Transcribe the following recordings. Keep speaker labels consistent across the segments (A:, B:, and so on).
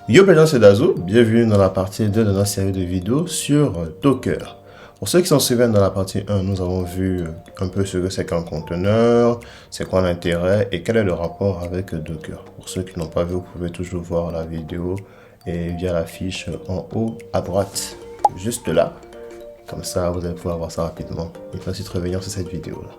A: Yo, les gens, c'est Dazo, bienvenue dans la partie 2 de notre série de vidéos sur Docker. Pour ceux qui s'en souviennent, dans la partie 1, nous avons vu un peu ce que c'est qu'un conteneur, c'est quoi l'intérêt et quel est le rapport avec Docker. Pour ceux qui n'ont pas vu, vous pouvez toujours voir la vidéo et via la fiche en haut à droite, juste là. Comme ça, vous allez pouvoir voir ça rapidement et ensuite revenir sur cette vidéo-là.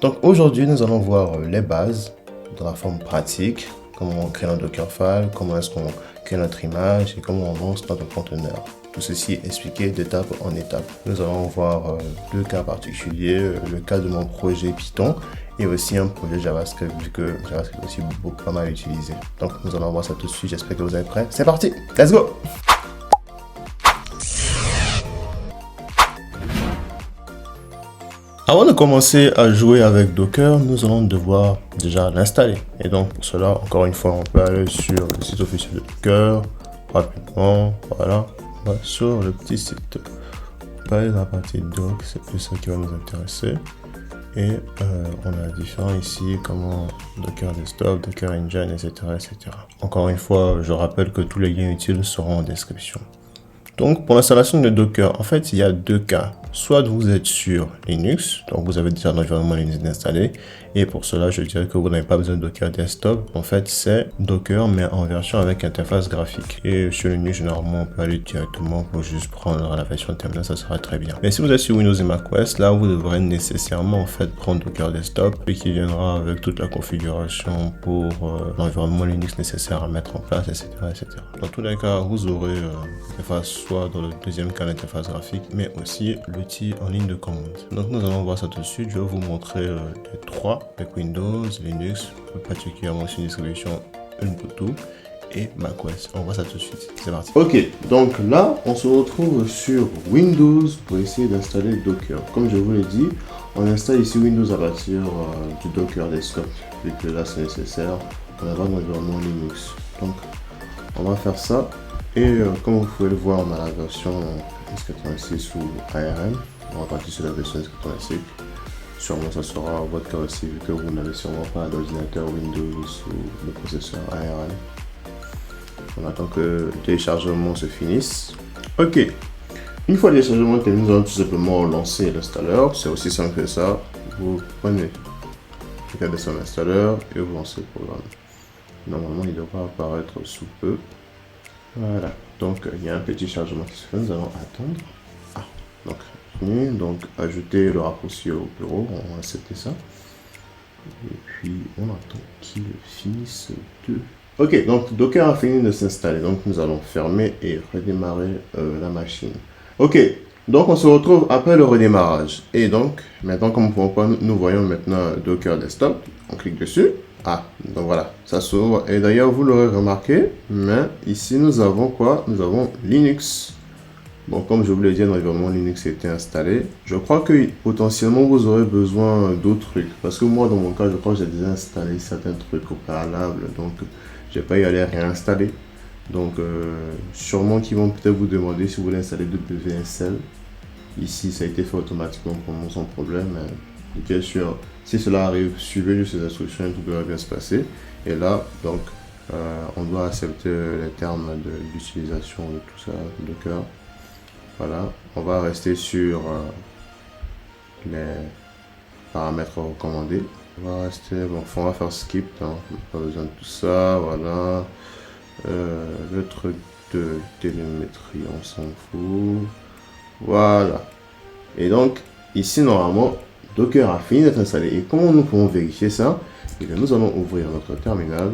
A: Donc aujourd'hui, nous allons voir les bases dans la forme pratique, comment on crée un Dockerfile, comment est-ce qu'on crée notre image et comment on lance notre conteneur. Tout ceci est expliqué d'étape en étape. Nous allons voir deux cas particuliers, le cas de mon projet Python et aussi un projet JavaScript, vu que JavaScript est aussi beaucoup pas mal utilisé. Donc nous allons voir ça tout de suite, j'espère que vous êtes prêts. C'est parti, let's go! Avant de commencer à jouer avec Docker, nous allons devoir déjà l'installer. Et donc pour cela, encore une fois, on peut aller sur le site officiel de Docker, rapidement, voilà, on va sur le petit site. On peut aller dans la partie doc, c'est plus ça qui va nous intéresser. Et on a différents ici, comment Docker Desktop, Docker Engine, etc., etc. Encore une fois, je rappelle que tous les liens utiles seront en description. Donc pour l'installation de Docker, en fait, il y a deux cas. Soit vous êtes sur Linux, donc vous avez déjà un environnement Linux installé, et pour cela, je dirais que vous n'avez pas besoin de Docker Desktop. En fait, c'est Docker, mais en version avec interface graphique. Et sur Linux, généralement, on peut aller directement pour juste prendre la version terminale, ça sera très bien. Mais si vous êtes sur Windows et macOS, là, vous devrez nécessairement, en fait, prendre Docker Desktop, et qui viendra avec toute la configuration pour l'environnement Linux nécessaire à mettre en place, etc., etc. Dans tous les cas, vous aurez l'interface, soit dans le deuxième cas, l'interface graphique, mais aussi l'outil en ligne de commande. Donc nous allons voir ça tout de suite. Je vais vous montrer les trois avec Windows, Linux, particulièrement aussi une distribution Ubuntu et macOS. On voit ça tout de suite. C'est parti. Ok, donc là, on se retrouve sur Windows pour essayer d'installer Docker. Comme je vous l'ai dit, on installe ici Windows à partir du Docker Desktop, vu que là c'est nécessaire. On a un environnement Linux. Donc, on va faire ça. Et comme vous pouvez le voir, on a la version x86 ou ARM. On va partir sur la version x86. Sûrement ça sera votre cas aussi, vu que vous n'avez sûrement pas d'ordinateur Windows ou de processeur ARM. On attend que le téléchargement se finisse. Ok. Une fois le téléchargement terminé, nous allons tout simplement lancer l'installeur. C'est aussi simple que ça. Vous prenez regardez sur l'installeur et vous lancez le programme. Normalement, il devra apparaître sous peu. Voilà, donc il y a un petit chargement qui se fait, nous allons attendre. Ah, donc ajouter le raccourci au bureau, on va accepter ça. Et puis on attend qu'il finisse de... Ok, donc Docker a fini de s'installer, donc nous allons fermer et redémarrer la machine. Ok, donc on se retrouve après le redémarrage. Et donc, maintenant comme vous pouvez voir, nous voyons maintenant Docker Desktop, on clique dessus. Ah, donc voilà, ça s'ouvre. Et d'ailleurs, vous l'aurez remarqué, mais ici, nous avons quoi? Nous avons Linux. Bon, comme je vous l'ai dit, l'environnement Linux a été installé. Je crois que potentiellement, vous aurez besoin d'autres trucs. Parce que moi, dans mon cas, je crois que j'ai déjà installé certains trucs au préalable. Donc, j'ai pas eu à les réinstaller. Donc, sûrement qu'ils vont peut-être vous demander si vous voulez installer WSL. Ici, ça a été fait automatiquement pour moi sans problème. Bien sûr, si cela arrive, suivez juste ces instructions et tout devrait bien se passer. Et là, donc, on doit accepter les termes de l'utilisation de tout ça, Docker. Voilà, on va rester sur les paramètres recommandés. On va rester, bon, on va faire skip, hein, pas besoin de tout ça, voilà. Le truc de télémétrie, on s'en fout. Voilà. Et donc, ici, normalement, Docker a fini d'être installé. Et comment nous pouvons vérifier ça? Et bien, nous allons ouvrir notre terminal.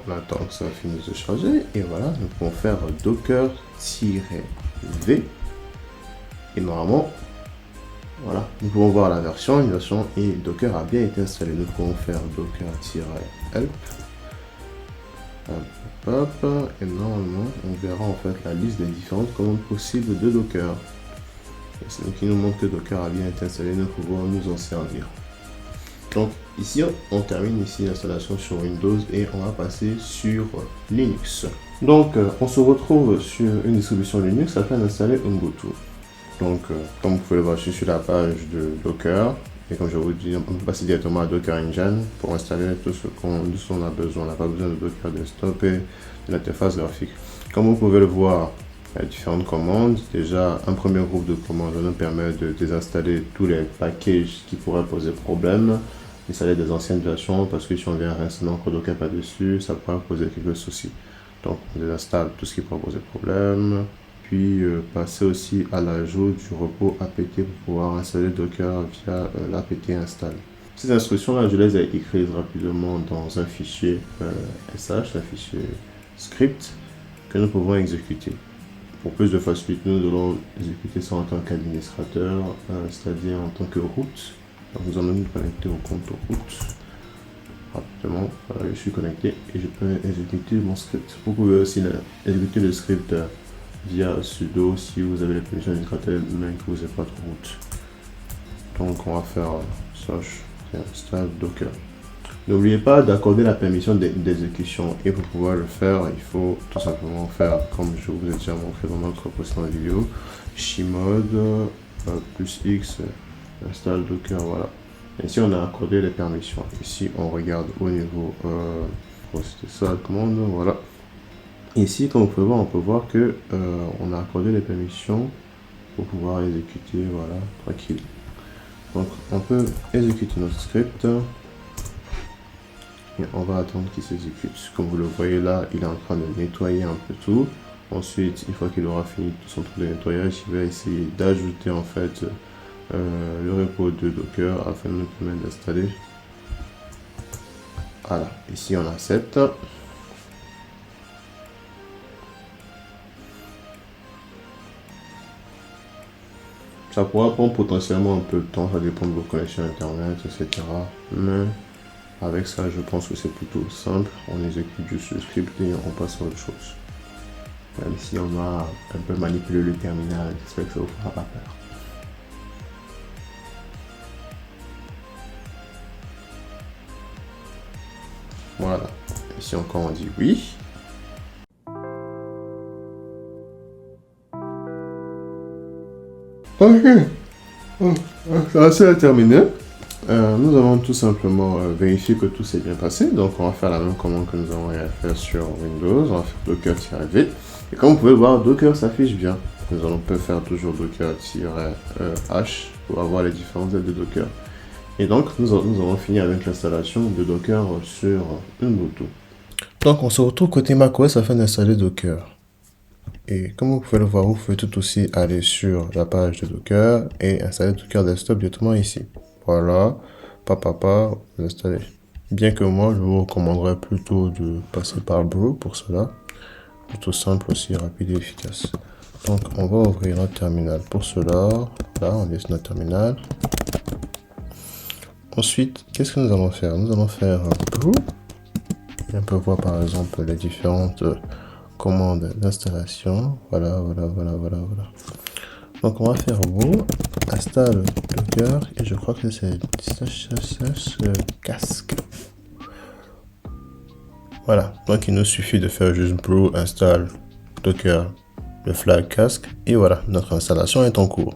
A: On attend que ça finisse de charger. Et voilà, nous pouvons faire Docker-V. Et normalement, voilà, nous pouvons voir la version, une version, et Docker a bien été installé. Nous pouvons faire Docker-help. Et normalement, on verra en fait la liste des différentes commandes possibles de Docker. C'est donc qui nous montre que Docker a bien été installé, nous pouvons nous en servir. Donc ici, on termine ici l'installation sur Windows et on va passer sur Linux. Donc on se retrouve sur une distribution Linux afin d'installer Ubuntu. Donc comme vous pouvez le voir, je suis sur la page de Docker Et comme je vous dis, on peut passer directement à Docker Engine pour installer tout ce dont on a besoin. On n'a pas besoin de Docker Desktop et de l'interface graphique. Comme vous pouvez le voir, il y a différentes commandes. Déjà, un premier groupe de commandes nous permet de désinstaller tous les packages qui pourraient poser problème. Installer des anciennes versions parce que si on vient réinstaller encore Docker par-dessus, ça pourrait poser quelques soucis. Donc, on désinstalle tout ce qui pourrait poser problème. Puis, passer aussi à l'ajout du repos apt pour pouvoir installer Docker via l'apt install. Ces instructions-là, je les ai écrites rapidement dans un fichier sh, un fichier script que nous pouvons exécuter. Pour plus de facilité, nous allons exécuter ça en tant qu'administrateur, c'est-à-dire en tant que root. Donc, nous allons nous connecter au compte root. Rapidement, voilà, je suis connecté et je peux exécuter mon script. Vous pouvez aussi exécuter le script via sudo si vous avez les permissions d'administrateur même que vous n'avez pas de root. Donc, on va faire slash install docker. N'oubliez pas d'accorder la permission d'exécution et pour pouvoir le faire, il faut tout simplement faire comme je vous ai déjà montré dans notre précédente vidéo, chmod plus x install docker, voilà. Ici on a accordé les permissions. Ici on regarde au niveau c'était ça la commande, voilà. Ici comme vous pouvez voir, on peut voir que on a accordé les permissions pour pouvoir exécuter, voilà, tranquille. Donc on peut exécuter notre script. Et on va attendre qu'il s'exécute. Comme vous le voyez là, il est en train de nettoyer un peu tout. Ensuite, une fois qu'il aura fini tout son tour de nettoyage, il va essayer d'ajouter en fait le repo de Docker afin de nous permettre d'installer. Voilà, ici on accepte. Ça pourra prendre potentiellement un peu de temps, ça dépend de vos connexions internet, etc. Mais avec ça, je pense que c'est plutôt simple. On exécute juste le script et on passe à autre chose. Même si on a un peu manipulé le terminal, j'espère que ça vous fera pas peur. Voilà. Ici encore, on dit oui. Ok. Ça c'est terminé. Nous allons tout simplement vérifier que tout s'est bien passé. Donc, on va faire la même commande que nous avons fait sur Windows. On va faire docker-v. Et comme vous pouvez le voir, Docker s'affiche bien. Nous allons faire toujours docker-h pour avoir les différentes aides de Docker. Et donc, nous allons finir avec l'installation de Docker sur Ubuntu. Donc, on se retrouve côté macOS afin d'installer Docker. Et comme vous pouvez le voir, vous pouvez tout aussi aller sur la page de Docker et installer Docker Desktop directement ici. Voilà, vous installez. Bien que moi, je vous recommanderais plutôt de passer par Brew pour cela. Plutôt simple aussi, rapide et efficace. Donc, on va ouvrir notre terminal pour cela. Là, on laisse notre terminal. Ensuite, qu'est-ce que nous allons faire? Nous allons faire Brew. Et on peut voir par exemple les différentes commandes d'installation. Voilà. Donc on va faire Brew, install Docker et je crois que c'est casque. Voilà, donc il nous suffit de faire juste Brew, install Docker, le flag casque et voilà, notre installation est en cours.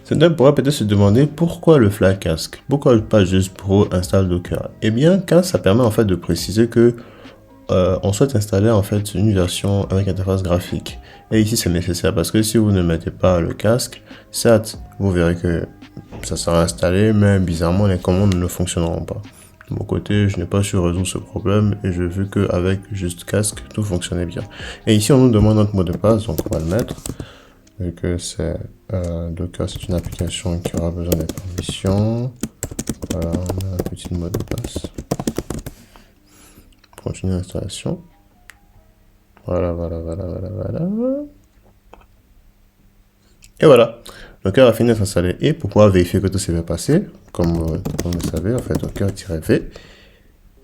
A: Certains pourraient peut-être se demander pourquoi le flag casque, pourquoi pas juste Brew install Docker. Eh bien, car ça permet en fait de préciser que on souhaite installer en fait une version avec interface graphique. Et ici c'est nécessaire parce que si vous ne mettez pas le casque, certes vous verrez que ça sera installé, mais bizarrement les commandes ne fonctionneront pas. De mon côté, je n'ai pas su résoudre ce problème et j'ai vu qu'avec juste casque, tout fonctionnait bien. Et ici on nous demande notre mot de passe, donc on va le mettre. Vu que c'est Docker, c'est une application qui aura besoin des permissions. Voilà, on a un petit mot de passe. Continuer l'installation. Voilà. Et voilà. Docker a fini d'être installé. Et pour pouvoir vérifier que tout s'est bien passé, comme vous le savez, on fait Docker-v.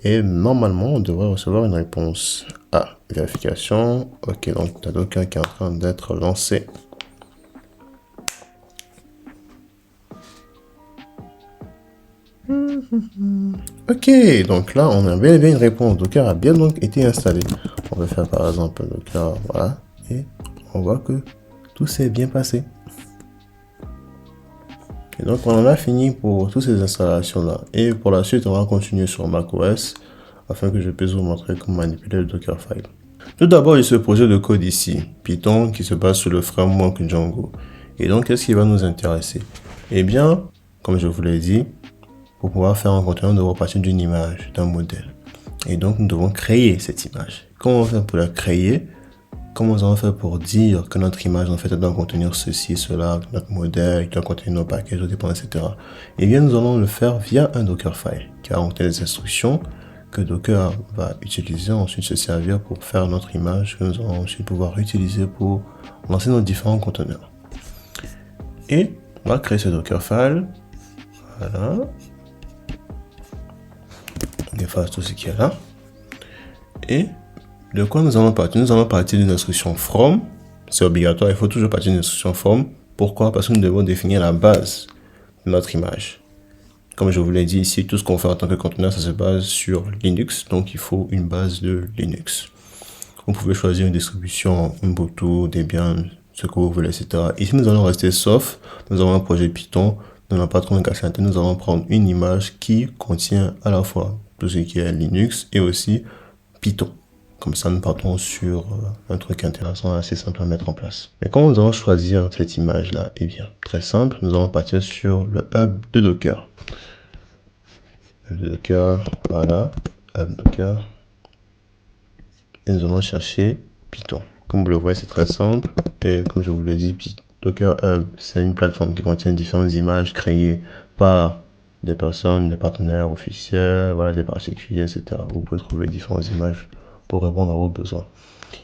A: Et normalement, on devrait recevoir une réponse. Ah, vérification. Ok, donc la Docker qui est en train d'être lancé. Ok, donc là, on a bien et bien une réponse. Docker a bien donc été installé. On va faire par exemple Docker, voilà, et on voit que tout s'est bien passé. Et donc, on en a fini pour toutes ces installations-là. Et pour la suite, on va continuer sur macOS afin que je puisse vous montrer comment manipuler le Dockerfile. Tout d'abord, il y a ce projet de code ici, Python, qui se base sur le framework Django. Et donc, qu'est-ce qui va nous intéresser? Eh bien, comme je vous l'ai dit, pour pouvoir faire un conteneur, nous devons partir d'une image, d'un modèle. Et donc, nous devons créer cette image. Comment on fait pour la créer? Comment nous allons faire pour dire que notre image, en fait, doit contenir ceci, cela, notre modèle, doit contenir nos packages, nos dépendants, etc. Eh bien, nous allons le faire via un Dockerfile, qui a contient des instructions que Docker va utiliser, ensuite se servir pour faire notre image, que nous allons ensuite pouvoir utiliser pour lancer nos différents conteneurs. Et on va créer ce Dockerfile. Voilà. On efface tout ce qui est là. Et de quoi nous allons partir? Nous allons partir d'une instruction from. C'est obligatoire, il faut toujours partir d'une instruction from. Pourquoi? Parce que nous devons définir la base de notre image. Comme je vous l'ai dit ici, tout ce qu'on fait en tant que conteneur, ça se base sur Linux. Donc, il faut une base de Linux. Vous pouvez choisir une distribution Ubuntu, Debian, ce que vous voulez, etc. Ici, nous allons rester sauf. Nous avons un projet Python. Nous n'avons pas trop de casse. Nous allons prendre une image qui contient à la fois tout ce qui est Linux et aussi Python. Comme ça, nous partons sur un truc intéressant, assez simple à mettre en place. Et comment nous allons choisir cette image-là? Eh bien, très simple, nous allons partir sur le hub de Docker. Le Docker, voilà, hub Docker. Et nous allons chercher Python. Comme vous le voyez, c'est très simple. Et comme je vous l'ai dit, Docker Hub, c'est une plateforme qui contient différentes images créées par des personnes, des partenaires officiels, voilà, des particuliers, etc. Vous pouvez trouver différentes images pour répondre à vos besoins.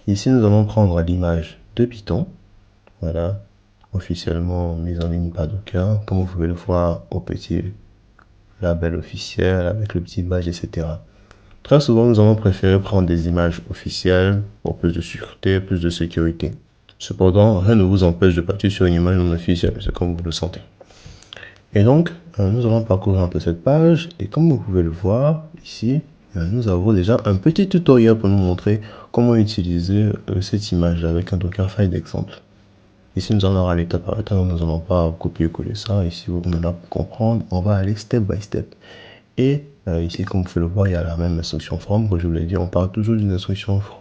A: Ici, nous allons prendre l'image de Python, voilà, officiellement mise en ligne par Docker, comme vous pouvez le voir au petit label officiel avec le petit badge, etc. Très souvent, nous avons préféré prendre des images officielles pour plus de sûreté, plus de sécurité. Cependant, rien ne vous empêche de partir sur une image non officielle, c'est comme vous le sentez. Et donc, nous allons parcourir un peu cette page, et comme vous pouvez le voir ici, nous avons déjà un petit tutoriel pour nous montrer comment utiliser cette image avec un Dockerfile d'exemple. Ici, nous allons aller étape par étape, nous n'allons pas copier-coller ça. Ici, on est là pour comprendre, on va aller step by step. Et ici, comme vous pouvez le voir, il y a la même instruction from. Comme je vous l'ai dit, on parle toujours d'une instruction from.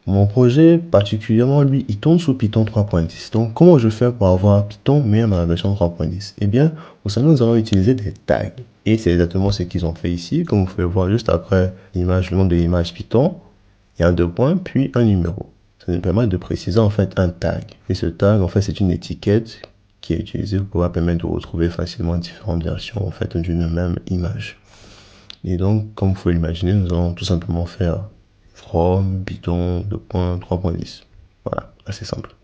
A: Mon projet, particulièrement, lui, il tourne sous Python 3.10. Donc, comment je fais pour avoir Python, mais dans la version 3.10? Eh bien, au sein, nous allons utiliser des tags. Et c'est exactement ce qu'ils ont fait ici. Comme vous pouvez le voir juste après l'image, le nom de l'image Python, il y a un 2 points, puis un numéro. Ça nous permet de préciser en fait un tag. Et ce tag, en fait, c'est une étiquette qui est utilisée pour pouvoir permettre de retrouver facilement différentes versions en fait d'une même image. Et donc, comme vous pouvez l'imaginer, nous allons tout simplement faire from Python 2.3.10. Voilà, assez simple.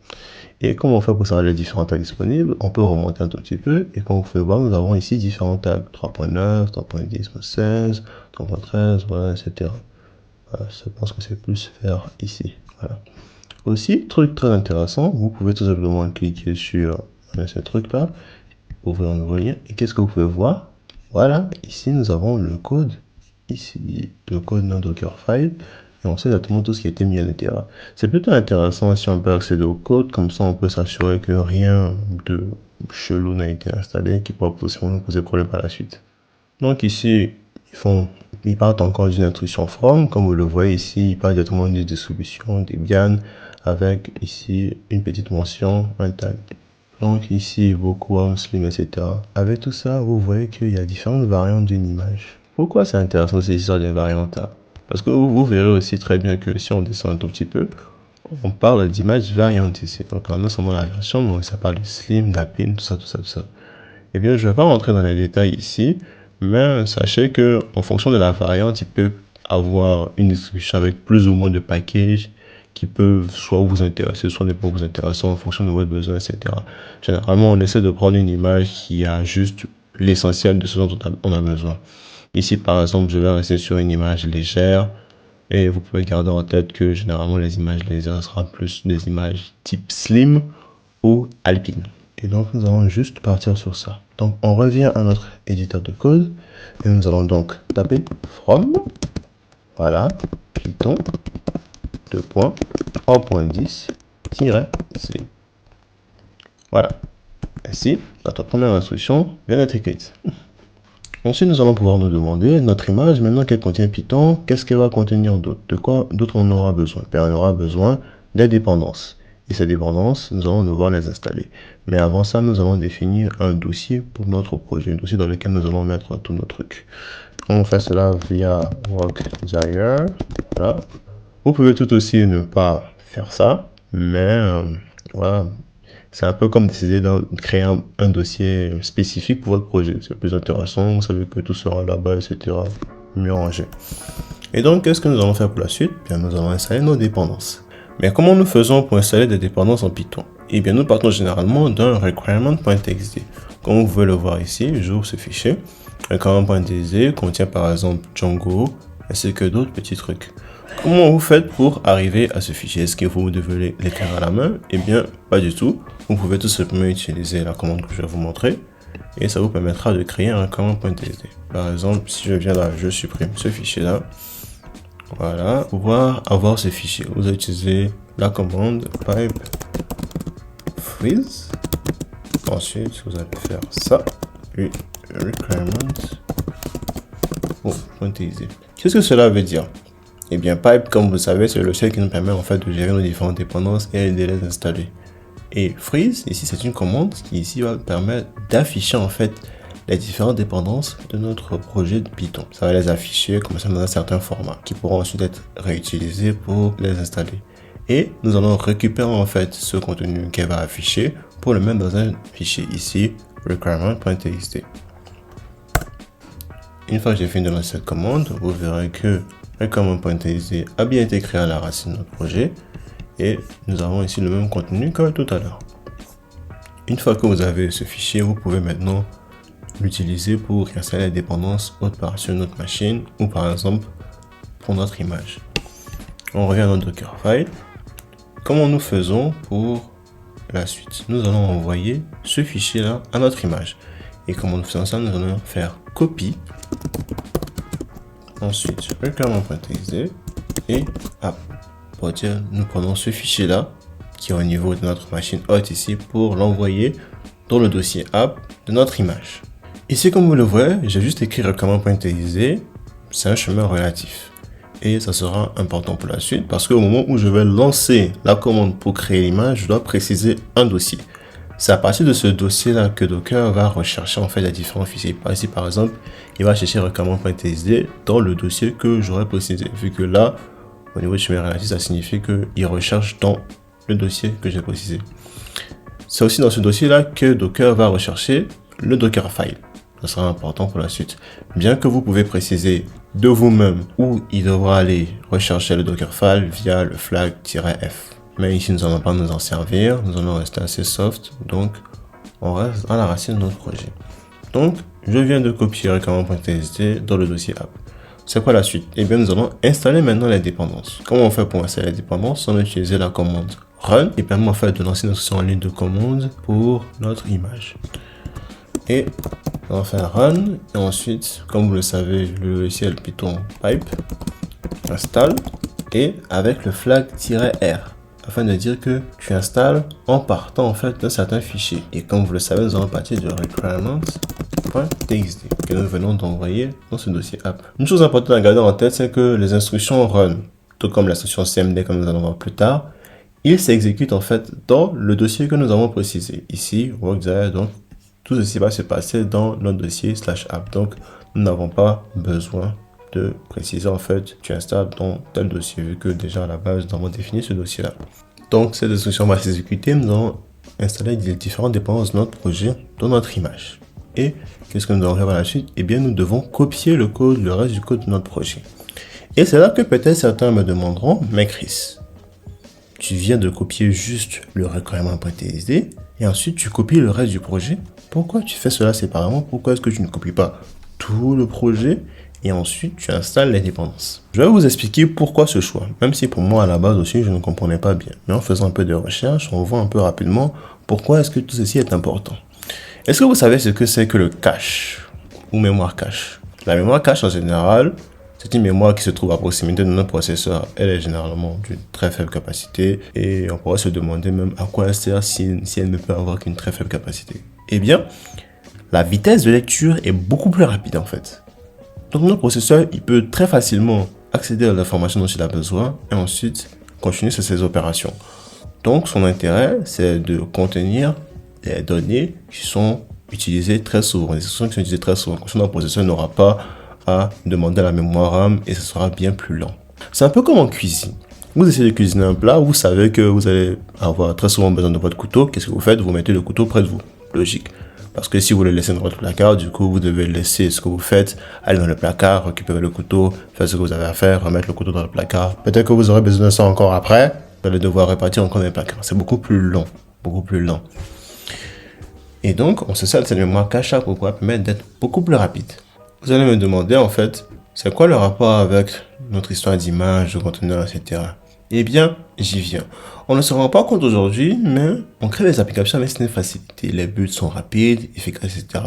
A: Et comment on fait pour savoir les différents tags disponibles? On peut remonter un tout petit peu, et comme vous pouvez voir, nous avons ici différents tags 3.9, 3.10, 16, 3.13, voilà, etc. Voilà, je pense que c'est plus faire ici. Voilà. Aussi, truc très intéressant, vous pouvez tout simplement cliquer sur ce truc-là, ouvrir un nouveau lien, et qu'est-ce que vous pouvez voir? Voilà, ici nous avons le code, ici, le code d'un Dockerfile, et on sait exactement tout ce qui a été mis à l'intérieur. C'est plutôt intéressant si on peut accéder au code, comme ça on peut s'assurer que rien de chelou n'a été installé, qui pourra possiblement nous poser problème par la suite. Donc ici, ils partent encore d'une instruction from, comme vous le voyez ici, ils partent directement d'une distribution Debian, avec ici une petite mention, un tag. Donc ici, Bookworm, Slim, etc. Avec tout ça, vous voyez qu'il y a différentes variantes d'une image. Pourquoi c'est intéressant ces histoires de variantes là? Parce que vous verrez aussi très bien que si on descend un tout petit peu, on parle d'images variantes ici. Donc non seulement la version, mais ça parle de Slim, d'Apin, tout ça, tout ça, tout ça. Eh bien, je ne vais pas rentrer dans les détails ici, mais sachez que en fonction de la variante, il peut avoir une distribution avec plus ou moins de packages qui peuvent soit vous intéresser, soit ne pas vous intéresser en fonction de votre besoin, etc. Généralement, on essaie de prendre une image qui a juste l'essentiel de ce dont on a besoin. Ici, par exemple, je vais rester sur une image légère et vous pouvez garder en tête que généralement, les images légères seront plus des images type slim ou alpine. Et donc, nous allons juste partir sur ça. Donc, on revient à notre éditeur de code. Et nous allons donc taper from, voilà, Python, 3.10-c. Voilà. Ainsi, notre première instruction vient d'être écrite. Ensuite, nous allons pouvoir nous demander, notre image, maintenant qu'elle contient Python, qu'est-ce qu'elle va contenir d'autre? De quoi d'autre on aura besoin? On aura besoin des dépendances. Et ces dépendances, nous allons devoir les installer. Mais avant ça, nous allons définir un dossier pour notre projet, un dossier dans lequel nous allons mettre tous nos trucs. On fait cela via workdir. Voilà. Vous pouvez tout aussi ne pas faire ça, mais voilà. C'est un peu comme décider de créer un dossier spécifique pour votre projet. C'est plus intéressant, vous savez que tout sera là-bas, etc. Mieux rangé. Et donc, qu'est-ce que nous allons faire pour la suite? Bien, nous allons installer nos dépendances. Mais comment nous faisons pour installer des dépendances en Python? Eh bien, nous partons généralement d'un requirement.txt. Comme vous pouvez le voir ici, j'ouvre ce fichier. Requirement.txt contient par exemple Django, ainsi que d'autres petits trucs. Comment vous faites pour arriver à ce fichier? Est-ce que vous devez l'écrire à la main? Eh bien, pas du tout. Vous pouvez tout simplement utiliser la commande que je vais vous montrer et ça vous permettra de créer un requirement.txt. Par exemple, si je viens là, je supprime ce fichier-là. Voilà, pour pouvoir avoir ce fichier, vous utilisez la commande pipe freeze. Ensuite, vous allez faire ça, requirement.txt. Qu'est-ce que cela veut dire? Eh bien, pipe, comme vous savez, c'est le logiciel qui nous permet en fait de gérer nos différentes dépendances et de les installer. Et freeze, ici, c'est une commande qui ici va permettre d'afficher en fait les différentes dépendances de notre projet de Python. Ça va les afficher comme ça dans un certain format qui pourront ensuite être réutilisés pour les installer. Et nous allons récupérer en fait ce contenu qu'elle va afficher pour le mettre dans un fichier ici, requirement.txt. Une fois que j'ai fini de lancer cette commande, vous verrez que requirement.txt a bien été créé à la racine de notre projet et nous avons ici le même contenu que tout à l'heure. Une fois que vous avez ce fichier, vous pouvez maintenant l'utiliser pour installer les dépendances autre part sur notre machine ou par exemple pour notre image. On revient dans Dockerfile. Comment nous faisons pour la suite? Nous allons envoyer ce fichier là à notre image. Et comment nous faisons ça? Nous allons faire copie. Ensuite, requirement.txt et app. Pour dire, nous prenons ce fichier là qui est au niveau de notre machine hôte ici pour l'envoyer dans le dossier app de notre image. Ici, comme vous le voyez, j'ai juste écrit requirement.txt. C'est un chemin relatif. Et ça sera important pour la suite parce qu'au moment où je vais lancer la commande pour créer l'image, je dois préciser un dossier. C'est à partir de ce dossier-là que Docker va rechercher en fait les différents fichiers. Ici, par exemple, il va chercher requirement.txt dans le dossier que j'aurais précisé. Vu que là, au niveau du chemin relatif, ça signifie qu'il recherche dans le dossier que j'ai précisé. C'est aussi dans ce dossier-là que Docker va rechercher le Dockerfile. Ça sera important pour la suite. Bien que vous pouvez préciser de vous-même où il devra aller rechercher le Dockerfile via le flag-f. Mais ici, nous n'allons pas nous en servir. Nous allons rester assez soft. Donc, on reste à la racine de notre projet. Donc, je viens de copier requirement.txt dans le dossier app. C'est quoi la suite? Eh bien, nous allons installer maintenant les dépendances. Comment on fait pour installer les dépendances? On va utiliser la commande run qui permet en fait de lancer une instruction en ligne de commande pour notre image. Et on va faire run et ensuite, comme vous le savez, le logiciel Python pipe installe et avec le flag-r afin de dire que tu installes en partant en fait d'un certain fichier. Et comme vous le savez, nous allons partir de requirements.txt que nous venons d'envoyer dans ce dossier app. Une chose importante à garder en tête, c'est que les instructions run, tout comme l'instruction cmd comme nous allons voir plus tard, ils s'exécutent en fait dans le dossier que nous avons précisé. Ici, workdir, donc tout ceci va se passer dans notre dossier /app. Donc, nous n'avons pas besoin de préciser en fait, tu installes dans tel dossier, vu que déjà à la base, nous avons défini ce dossier-là. Donc, cette instruction va s'exécuter. Nous allons installer les différentes dépendances de notre projet dans notre image. Et qu'est-ce que nous allons faire par la suite? Eh bien, nous devons copier le code, le reste du code de notre projet. Et c'est là que peut-être certains me demanderont, mais Chris, tu viens de copier juste le requirement.txt et ensuite tu copies le reste du projet. Pourquoi tu fais cela séparément? Pourquoi est-ce que tu ne copies pas tout le projet et ensuite tu installes les dépendances? Je vais vous expliquer pourquoi ce choix, même si pour moi à la base aussi je ne comprenais pas bien. Mais en faisant un peu de recherche, on voit un peu rapidement pourquoi est-ce que tout ceci est important. Est-ce que vous savez ce que c'est que le cache ou mémoire cache? La mémoire cache en général, c'est une mémoire qui se trouve à proximité de notre processeur. Elle est généralement d'une très faible capacité et on pourrait se demander même à quoi elle sert si elle ne peut avoir qu'une très faible capacité. Eh bien, la vitesse de lecture est beaucoup plus rapide en fait. Donc notre processeur, il peut très facilement accéder à l'information dont il a besoin et ensuite continuer sur ses opérations. Donc son intérêt, c'est de contenir les données qui sont utilisées très souvent. Les instructions qui sont utilisées très souvent. Comme ça, notre processeur n'aura pas à demander à la mémoire RAM et ce sera bien plus lent. C'est un peu comme en cuisine. Vous essayez de cuisiner un plat, vous savez que vous allez avoir très souvent besoin de votre couteau. Qu'est-ce que vous faites? Vous mettez le couteau près de vous. Logique. Parce que si vous le laissez dans votre placard, du coup, vous devez laisser ce que vous faites, aller dans le placard, récupérer le couteau, faire ce que vous avez à faire, remettre le couteau dans le placard. Peut-être que vous aurez besoin de ça encore après. Vous allez devoir répartir encore dans le placard. C'est beaucoup plus long. Beaucoup plus lent. Et donc, on se sert de cette mémoire cache pour pouvoir permettre d'être beaucoup plus rapide. Vous allez me demander, en fait, c'est quoi le rapport avec notre histoire d'image, de conteneur, etc. Eh bien, j'y viens. On ne se rend pas compte aujourd'hui, mais on crée des applications avec une facilité. Les buts sont rapides, efficaces, etc.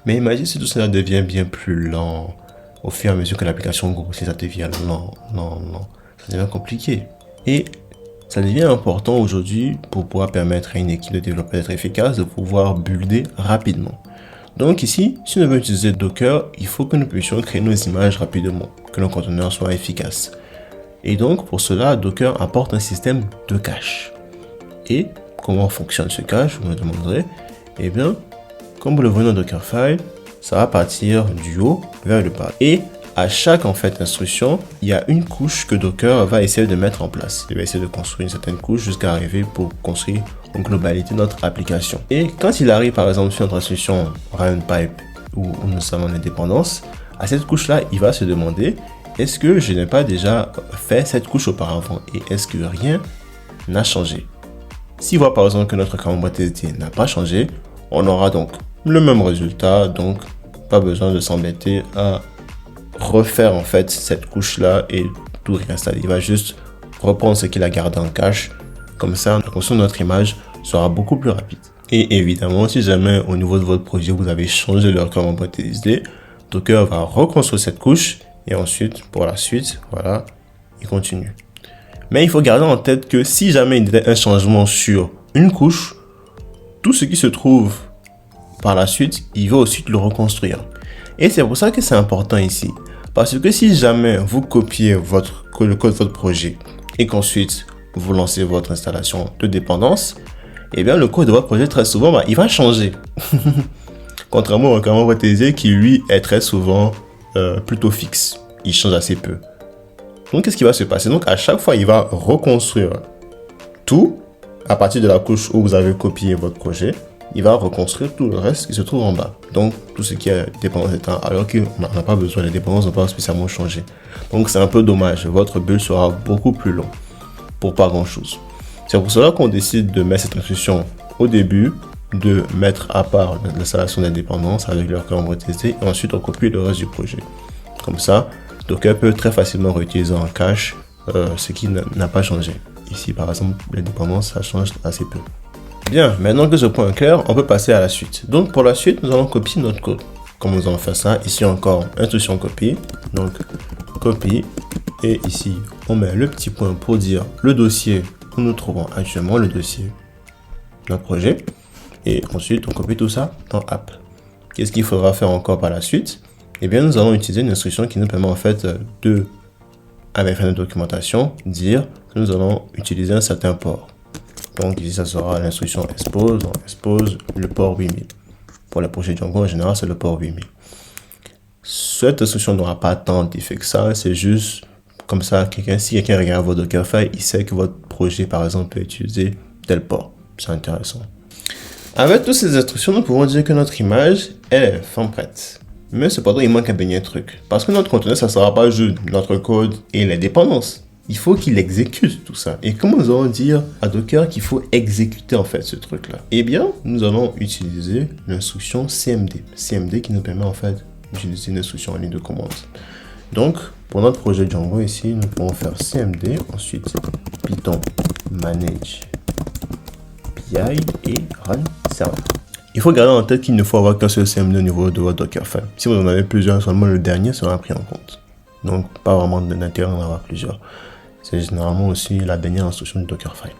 A: Mais imagine si tout cela devient bien plus lent. Au fur et à mesure que l'application grossit, ça devient lent. Ça devient compliqué. Et ça devient important aujourd'hui pour pouvoir permettre à une équipe de développeurs d'être efficace, de pouvoir builder rapidement. Donc ici, si nous voulons utiliser Docker, il faut que nous puissions créer nos images rapidement, que nos conteneurs soient efficaces. Et donc, pour cela, Docker apporte un système de cache. Et comment fonctionne ce cache, vous me demanderez? Eh bien, comme vous le voyez dans Dockerfile, ça va partir du haut vers le bas. Et à chaque instruction, il y a une couche que Docker va essayer de mettre en place. Il va essayer de construire une certaine couche jusqu'à arriver pour construire en globalité notre application. Et quand il arrive par exemple sur notre instruction RunPipe où nous avons l'indépendance, à cette couche-là, il va se demander est-ce que je n'ai pas déjà fait cette couche auparavant et est-ce que rien n'a changé? S'il voit par exemple que notre boîte TSD n'a pas changé, on aura donc le même résultat, donc pas besoin de s'embêter à refaire cette couche-là et tout réinstaller. Il va juste reprendre ce qu'il a gardé en cache. Comme ça, la construction de notre image sera beaucoup plus rapide. Et évidemment, si jamais au niveau de votre projet, vous avez changé le record en boîte TSD, Docker va reconstruire cette couche et ensuite, pour la suite, voilà, il continue. Mais il faut garder en tête que si jamais il y a un changement sur une couche, tout ce qui se trouve par la suite, il va aussi le reconstruire. Et c'est pour ça que c'est important ici. Parce que si jamais vous copiez le code de votre projet et qu'ensuite vous lancez votre installation de dépendance, eh bien le code de votre projet très souvent, il va changer. Contrairement au requirement TSD qui lui est très souvent plutôt fixe. Il change assez peu. Donc qu'est-ce qui va se passer? Donc à chaque fois, il va reconstruire tout à partir de la couche où vous avez copié votre projet. Il va reconstruire tout le reste qui se trouve en bas. Donc, tout ce qui est dépendance étant, alors qu'on n'a pas besoin, les dépendances n'ont pas spécialement changé. Donc, c'est un peu dommage. Votre build sera beaucoup plus long pour pas grand chose. C'est pour cela qu'on décide de mettre cette instruction au début, de mettre à part l'installation des dépendances avec leur requirement TSD et ensuite on copie le reste du projet. Comme ça, Docker peut très facilement réutiliser en cache ce qui n'a pas changé. Ici, par exemple, les dépendances, ça change assez peu. Bien, maintenant que ce point est clair, on peut passer à la suite. Donc pour la suite, nous allons copier notre code. Comme nous allons faire ça, ici encore, instruction copie. Donc copie. Et ici, on met le petit point pour dire le dossier où nous trouvons actuellement le dossier, notre projet. Et ensuite, on copie tout ça dans app. Qu'est-ce qu'il faudra faire encore par la suite? Eh bien, nous allons utiliser une instruction qui nous permet en fait de, avec une documentation, dire que nous allons utiliser un certain port. Donc ici, ça sera l'instruction expose. On expose le port 8000. Pour les projets Django, en général, c'est le port 8000. Cette instruction n'aura pas tant d'effet que ça. C'est juste comme ça, si quelqu'un regarde votre Dockerfile, il sait que votre projet, par exemple, peut utiliser tel port. C'est intéressant. Avec toutes ces instructions, nous pouvons dire que notre image est fin prête. Mais cependant, il manque un dernier truc. Parce que notre conteneur, ça ne sera pas juste notre code et les dépendances. Il faut qu'il exécute tout ça. Et comment nous allons dire à Docker qu'il faut exécuter en fait ce truc-là? Eh bien, nous allons utiliser l'instruction cmd. cmd qui nous permet en fait d'utiliser une instruction en ligne de commande. Donc, pour notre projet Django ici, nous pouvons faire cmd, ensuite python manage pi et run server. Il faut garder en tête qu'il ne faut avoir qu'un seul CMD au niveau de votre Dockerfile. Si vous en avez plusieurs, seulement le dernier sera pris en compte. Donc, pas vraiment d'intérêt d'en avoir plusieurs. C'est généralement aussi la dernière instruction du Dockerfile.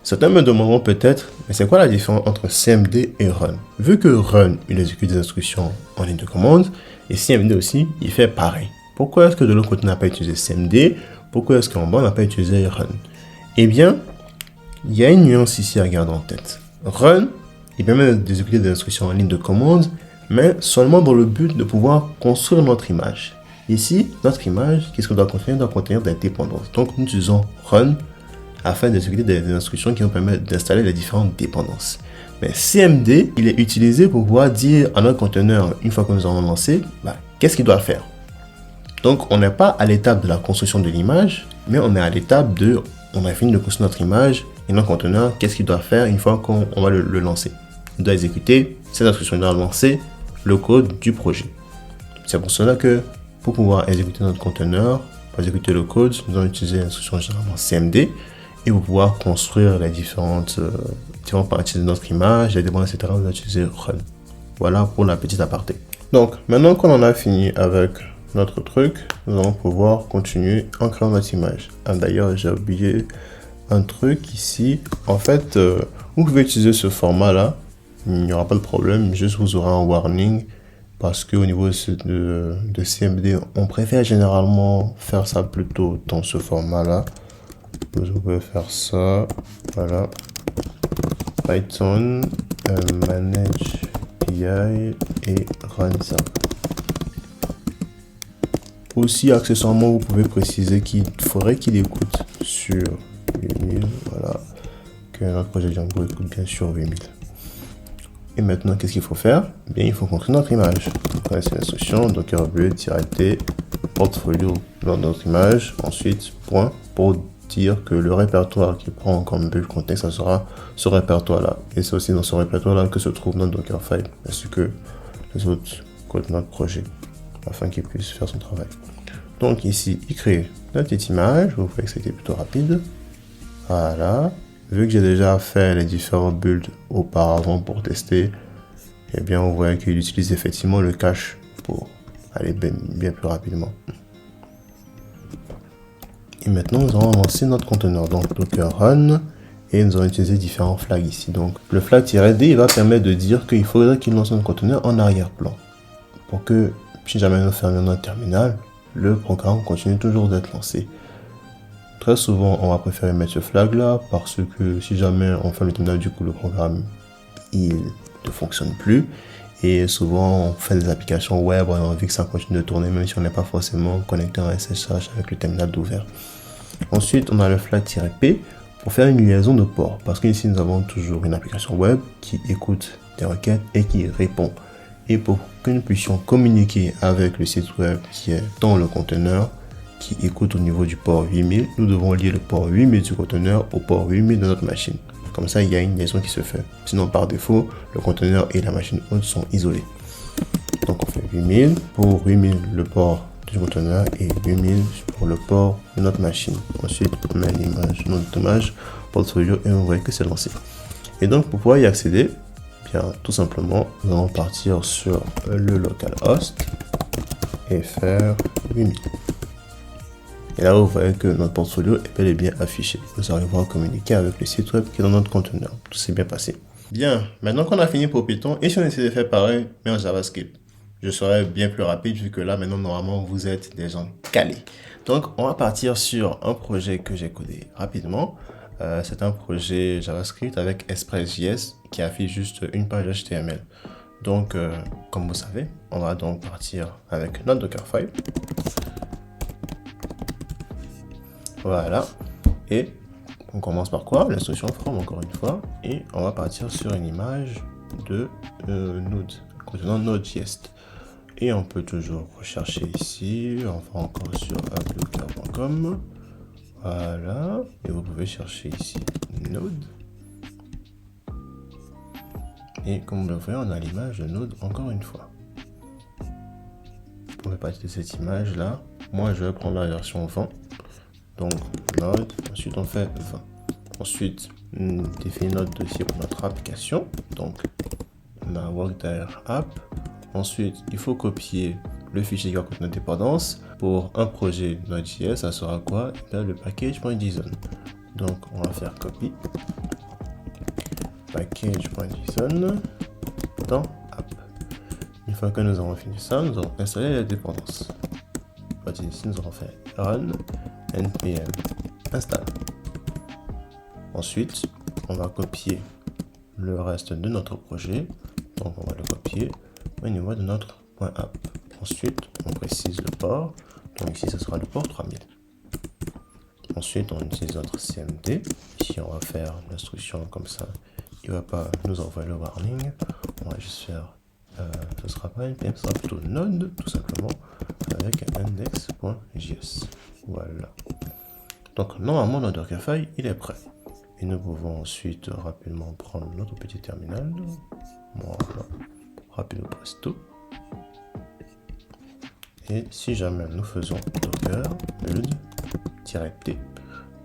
A: Certains me demanderont peut-être, mais c'est quoi la différence entre CMD et Run? Vu que Run, il exécute des instructions en ligne de commande, et CMD aussi, il fait pareil. Pourquoi est-ce que de l'autre côté on n'a pas utilisé CMD? Pourquoi est-ce qu'en bas on n'a pas utilisé Run? Eh bien, il y a une nuance ici à garder en tête. Run, il permet d'exécuter des instructions en ligne de commande, mais seulement dans le but de pouvoir construire notre image. Ici, notre image, qu'est-ce qu'on doit contenir? Doit contenir des dépendances. Donc, nous utilisons Run afin d'exécuter des instructions qui nous permettent d'installer les différentes dépendances. Mais CMD, il est utilisé pour pouvoir dire à notre conteneur, une fois que nous avons lancé, qu'est-ce qu'il doit faire. Donc, on n'est pas à l'étape de la construction de l'image, mais on est à l'étape de, on a fini de construire notre image et notre conteneur, qu'est-ce qu'il doit faire une fois qu'on va le lancer. Il doit exécuter cette instruction, il doit lancer le code du projet. C'est pour cela que, pour pouvoir exécuter notre conteneur, pour exécuter le code, nous allons utiliser l'instruction généralement CMD, et pour pouvoir construire les différentes parties de notre image, les dépendances, etc., on va utiliser Run. Voilà pour la petite aparté. Donc, maintenant qu'on en a fini avec notre truc, nous allons pouvoir continuer en créant notre image. D'ailleurs, j'ai oublié un truc ici. En fait, vous pouvez utiliser ce format-là. Il n'y aura pas de problème, juste vous aurez un warning. Parce qu'au niveau de CMD, on préfère généralement faire ça plutôt dans ce format-là. Vous pouvez faire ça, voilà, Python, manage PI et run ça. Aussi, accessoirement, vous pouvez préciser qu'il faudrait qu'il écoute sur 8000, voilà, que notre projet Django écoute bien sur 8000. Et maintenant, qu'est-ce qu'il faut faire? Bien, il faut construire notre image. Vous connaissez l'instruction, docker build-t, portfolio dans notre image, ensuite, point, pour dire que le répertoire qui prend comme build contexte, ça sera ce répertoire-là. Et c'est aussi dans ce répertoire-là que se trouve notre Dockerfile, ainsi que les autres codes de notre projet, afin qu'il puisse faire son travail. Donc ici, il crée notre petite image, vous voyez que c'était plutôt rapide. Voilà. Vu que j'ai déjà fait les différents builds auparavant pour tester, eh bien on voit qu'il utilise effectivement le cache pour aller bien plus rapidement. Et maintenant nous allons lancer notre conteneur, donc docker run, et nous allons utiliser différents flags ici. Donc le flag -d il va permettre de dire qu'il faudrait qu'il lance notre conteneur en arrière-plan, pour que si jamais nous fermons notre terminal, le programme continue toujours d'être lancé. Très souvent, on va préférer mettre ce flag là parce que si jamais on fait le terminal, du coup, le programme il ne fonctionne plus. Et souvent, on fait des applications web, on a envie que ça continue de tourner, même si on n'est pas forcément connecté en SSH avec le terminal d'ouvert. Ensuite, on a le flag-p pour faire une liaison de port. Parce qu'ici, nous avons toujours une application web qui écoute des requêtes et qui répond. Et pour que nous puissions communiquer avec le site web qui est dans le conteneur, qui écoute au niveau du port 8000, nous devons lier le port 8000 du conteneur au port 8000 de notre machine. Comme ça, il y a une liaison qui se fait. Sinon, par défaut, le conteneur et la machine hôte sont isolés. Donc, on fait 8000 pour 8000 le port du conteneur et 8000 pour le port de notre machine. Ensuite, on met l'image, notre image, portfolio et on voit que c'est lancé. Et donc, pour pouvoir y accéder, bien, tout simplement, nous allons partir sur le localhost et faire 8000. Et là, vous voyez que notre portfolio est bel et bien affiché. Nous arrivons à communiquer avec le site web qui est dans notre conteneur. Tout s'est bien passé. Bien, maintenant qu'on a fini pour Python, et si on essaie de faire pareil, mais en JavaScript, je serai bien plus rapide vu que là, maintenant, normalement, vous êtes des gens calés. Donc, on va partir sur un projet que j'ai codé rapidement. C'est un projet JavaScript avec Express.js qui affiche juste une page HTML. Donc, comme vous savez, on va donc partir avec notre Dockerfile. Voilà, et on commence par quoi? L'instruction from encore une fois, et on va partir sur une image de Node, contenant Node.js. Et on peut toujours rechercher ici, on va encore sur appdocker.com, voilà, et vous pouvez chercher ici Node. Et comme vous le voyez, on a l'image de Node encore une fois. On va partir de cette image là, moi je vais prendre la version 20. Donc Node, ensuite on fait 20. Ensuite, on définit notre dossier pour notre application. Donc on a Workdir App. Ensuite, il faut copier le fichier qui raconte nos dépendances. Pour un projet Node.js, ça sera quoi? Le package.json. Donc, on va faire copy. Package.json dans app. Une fois que nous avons fini ça, nous allons installer la dépendance. Ici, nous allons faire run npm install. Ensuite, on va copier le reste de notre projet. Donc, on va le copier au niveau de notre .app. Ensuite, on précise le port. Donc ici, ce sera le port 3000. Ensuite, on utilise notre CMD. Ici, on va faire l'instruction comme ça. Il ne va pas nous envoyer le warning. On va juste faire, ce sera pas npm, ce sera plutôt node, tout simplement, avec index.js. Voilà. Donc, normalement, notre Dockerfile, il est prêt. Et nous pouvons ensuite rapidement prendre notre petit terminal. Voilà. Rapido presto. Et si jamais nous faisons docker build-t,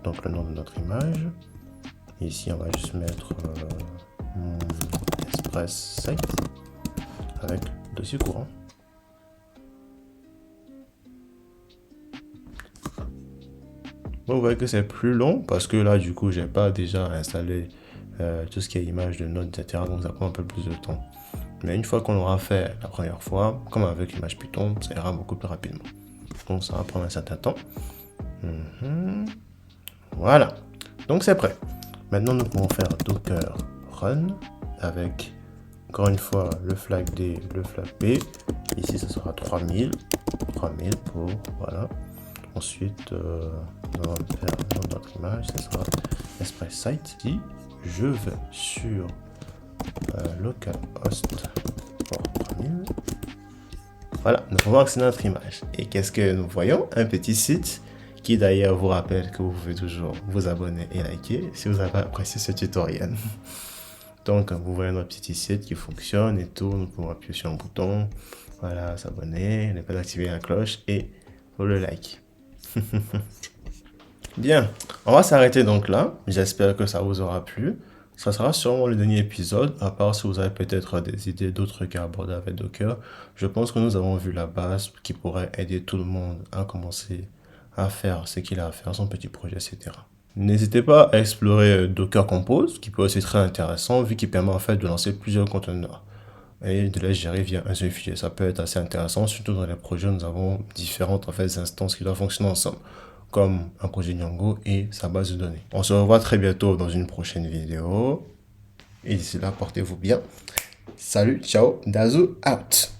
A: donc le nom de notre image, et ici on va juste mettre express site avec dossier courant. Bon, vous voyez que c'est plus long parce que là du coup j'ai pas déjà installé tout ce qui est image de Node, etc. Donc ça prend un peu plus de temps. Mais une fois qu'on l'aura fait la première fois, comme avec l'image Python, ça ira beaucoup plus rapidement. Donc ça va prendre un certain temps. Voilà. Donc c'est prêt. Maintenant nous pouvons faire docker run avec, encore une fois, le flag D, le flag B. Ici ce sera 3000. 3000 pour, voilà. Ensuite, nous allons faire dans notre image, ce sera express site. Si je vais sur localhost port 3000, voilà, nous pouvons accéder à notre image. Et qu'est-ce que nous voyons? Un petit site qui d'ailleurs vous rappelle que vous pouvez toujours vous abonner et liker si vous avez apprécié ce tutoriel. Donc, vous voyez notre petit site qui fonctionne et tout. Nous pouvons appuyer sur un bouton, voilà, s'abonner, ne pas activer la cloche et pour le like. Bien, on va s'arrêter donc là. J'espère que ça vous aura plu. Ça sera sûrement le dernier épisode, à part si vous avez peut-être des idées d'autres trucs à aborder avec Docker. Je pense que nous avons vu la base qui pourrait aider tout le monde à commencer à faire ce qu'il a à faire, son petit projet, etc. N'hésitez pas à explorer Docker Compose, qui peut aussi être très intéressant, vu qu'il permet en fait de lancer plusieurs conteneurs et de les gérer via un seul fichier. Ça peut être assez intéressant, surtout dans les projets où nous avons différentes en fait, instances qui doivent fonctionner ensemble, comme un projet Django et sa base de données. On se revoit très bientôt dans une prochaine vidéo. Et d'ici là, portez-vous bien. Salut, ciao, Dazou out.